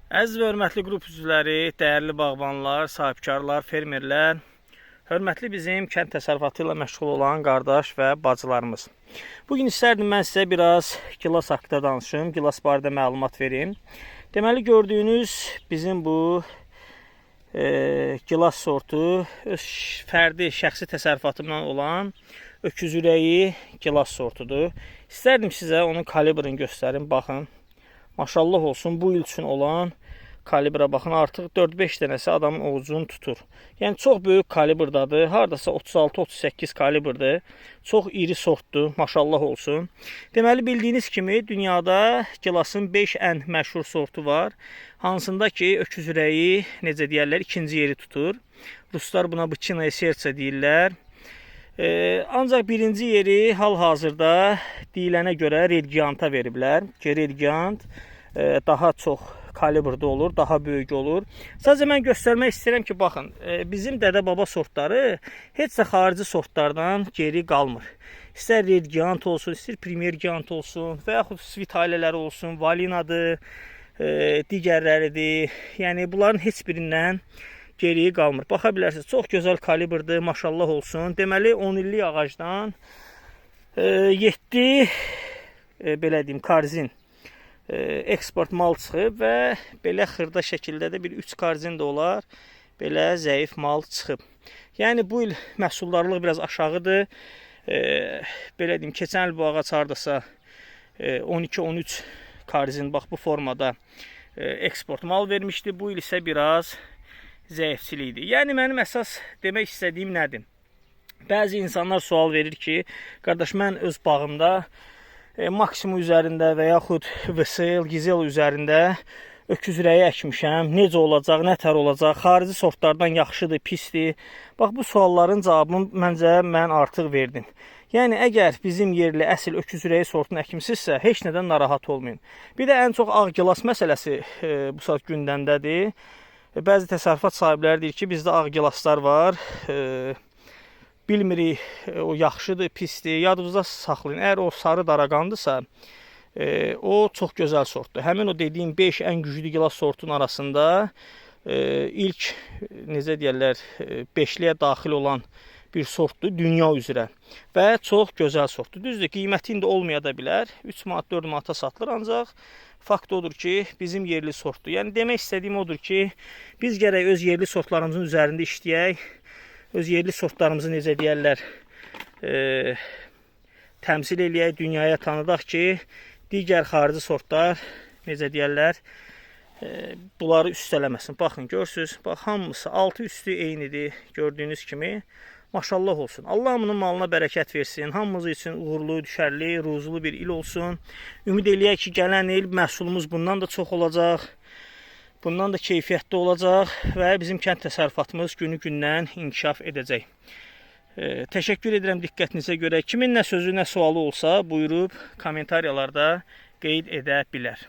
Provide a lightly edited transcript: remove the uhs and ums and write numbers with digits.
Əziz və hörmətli qrup üzvləri, dəyərli bağbanlar, sahibkarlar, fermerlər, hörmətli bizim kənd təsərrüfatı ilə məşğul olan qardaş və bacılarımız. Bugün istərdim mən sizə biraz gilas haqqında danışım, gilas barədə məlumat verim. Deməli, gördüyünüz bizim bu gilas sortu öz fərdi, şəxsi təsərrüfatımdan olan öküz ürəyi gilas sortudur. İstərdim sizə onun kalibrini göstərim, baxın. Maşallah olsun, bu il üçün olan kalibrə baxın, artıq 4-5 dənəsi adamın ovucunu tutur. Yəni, çox böyük kalibirdadır, haradasa 36-38 kalibrdir, çox iri sortdur, maşallah olsun. Deməli, bildiyiniz kimi, dünyada gilasın 5 ən məşhur sortu var, hansında ki, öküz ürəyi, necə deyərlər, ikinci yeri tutur. Ruslar buna bıçinaya serça deyirlər. Ancaq birinci yeri hal-hazırda deyilənə görə Redgianta veriblər ki, Redgiant daha çox kalibrdə olur, daha böyük olur. Sadəcə mən göstərmək istəyirəm ki, baxın, bizim dədə-baba sortları heç də xarici sortlardan geri qalmır. İstər Redgiant olsun, istər Premier Giant olsun və yaxud svit ailələri olsun, Valinadır, digərləridir. Yəni, bunların heç birindən geriyi qalmır. Baxa bilərsiniz, çox gözəl kalibrdir, maşallah olsun. Deməli, 10 illik ağacdan 7 belə deyim, karzin eksport mal çıxıb və belə xırda şəkildə də bir 3 karzin də olar, belə zəif mal çıxıb. Yəni, bu il məhsuldarlıq biraz aşağıdır. Belə deyim, keçən il bu ağac hardasa 12-13 karzin, bax, bu formada eksport mal vermişdi. Bu il isə biraz zəifçilikdir. Yəni, mənim əsas demək istədiyim nədir? Bəzi insanlar sual verir ki, qardaş, mən öz bağımda maksimum üzərində və yaxud VSL, Gizel üzərində öküz ürəyi əkmişəm. Necə olacaq, nətər olacaq, xarici sortlardan yaxşıdır, pisdir. Bax, bu sualların cavabını məncə mən artıq verdim. Yəni, əgər bizim yerli əsl öküz ürəyi sortunu əkimsizsə, heç nədən narahat olmayın. Bir də ən çox ağ gilas məsələsi bu saat gündəmdədir. Bəzi təsərrüfat sahibləri deyir ki, bizdə ağ gilaslar var, bilmirik o yaxşıdır, pisdir, yadınızda saxlayın. Əgər o sarı daraqandırsa, o çox gözəl sortdur. Həmin o dediyim 5 ən güclü gilas sortunun arasında ilk, necə deyərlər, 5-liyə daxil olan bir sortdur dünya üzrə və çox gözəl sortdur. Düzdür, qiyməti indi olmaya da bilər, 3 manat, 4 manata satılır, ancaq fakt odur ki, bizim yerli sortdur. Yəni, demək istədiyim odur ki, biz gərək öz yerli sortlarımızın üzərində işləyək, öz yerli sortlarımızı, necə deyərlər, təmsil eləyək, dünyaya tanıdaq ki, digər xarici sortlar, necə deyərlər, bunları üstələməsin. Baxın, görürsünüz, bax, hamısı altı üstü eynidir, gördüyünüz kimi. Maşallah olsun. Allah hamının malına bərəkət versin. Hamımız üçün uğurlu, düşərli, ruzulu bir il olsun. Ümid eləyək ki, gələn il məhsulumuz bundan da çox olacaq. Bundan da keyfiyyətli olacaq və bizim kənd təsərrüfatımız günü-gündən inkişaf edəcək. Təşəkkür edirəm diqqətinizə görə. Kimin nə sözü, nə sualı olsa, buyurub kommentariyalarda qeyd edə bilər.